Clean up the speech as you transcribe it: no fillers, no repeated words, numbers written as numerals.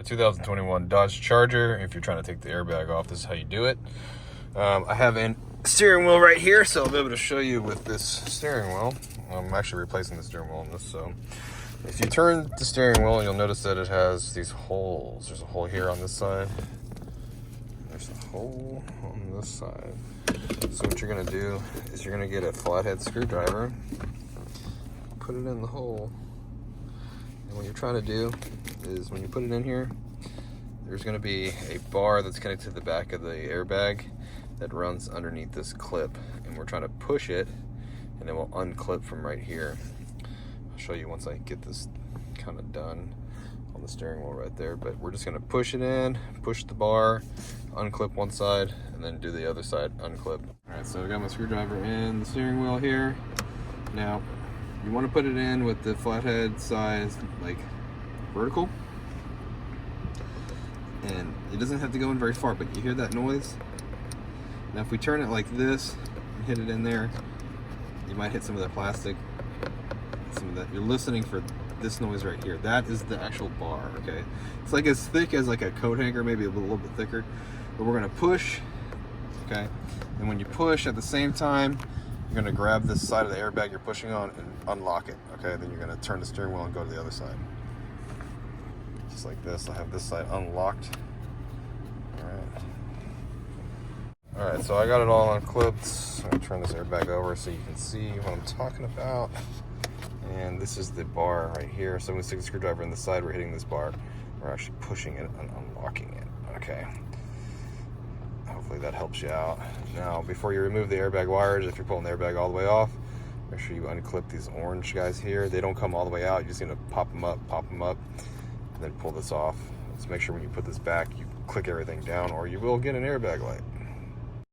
2021 Dodge Charger. If you're trying to take the airbag off, this is how you do it. I have a steering wheel right here, so I'll be able to show you with this steering wheel. I'm actually replacing the steering wheel on this, so if you turn the steering wheel, you'll notice that it has these holes. There's a hole here on this side. There's a hole on this side. So what you're gonna do is you're gonna get a flathead screwdriver, put it in the hole, and what you're trying to do is when you put it in here, there's gonna be a bar that's connected to the back of the airbag that runs underneath this clip, and we're trying to push it, and it will unclip from right here. I'll show you once I get this kind of done on the steering wheel right there, but we're just gonna push it in, push the bar, unclip one side, and then do the other side, unclip. All right, so I got my screwdriver in the steering wheel here. Now, you wanna put it in with the flathead size, like vertical. And it doesn't have to go in very far, but you hear that noise? Now if we turn it like this and hit it in there, you might hit some of that plastic, some of that. You're listening for this noise right here. That is the actual bar, okay? It's like as thick as like a coat hanger, maybe a little bit thicker, but we're gonna push, okay? And when you push at the same time, you're gonna grab this side of the airbag you're pushing on and unlock it, okay? Then you're gonna turn the steering wheel and go to the other side. Just like this. I have this side unlocked. All right, so I got it all unclipped. I'm gonna turn this airbag over so you can see what I'm talking about. And this is the bar right here. So I'm gonna stick a screwdriver in the side. We're hitting this bar. We're actually pushing it and unlocking it. Okay. Hopefully that helps you out. Now, before you remove the airbag wires, if you're pulling the airbag all the way off, make sure you unclip these orange guys here. They don't come all the way out. You're just gonna pop them up, and then pull this off. Let's make sure when you put this back, you click everything down, or you will get an airbag light.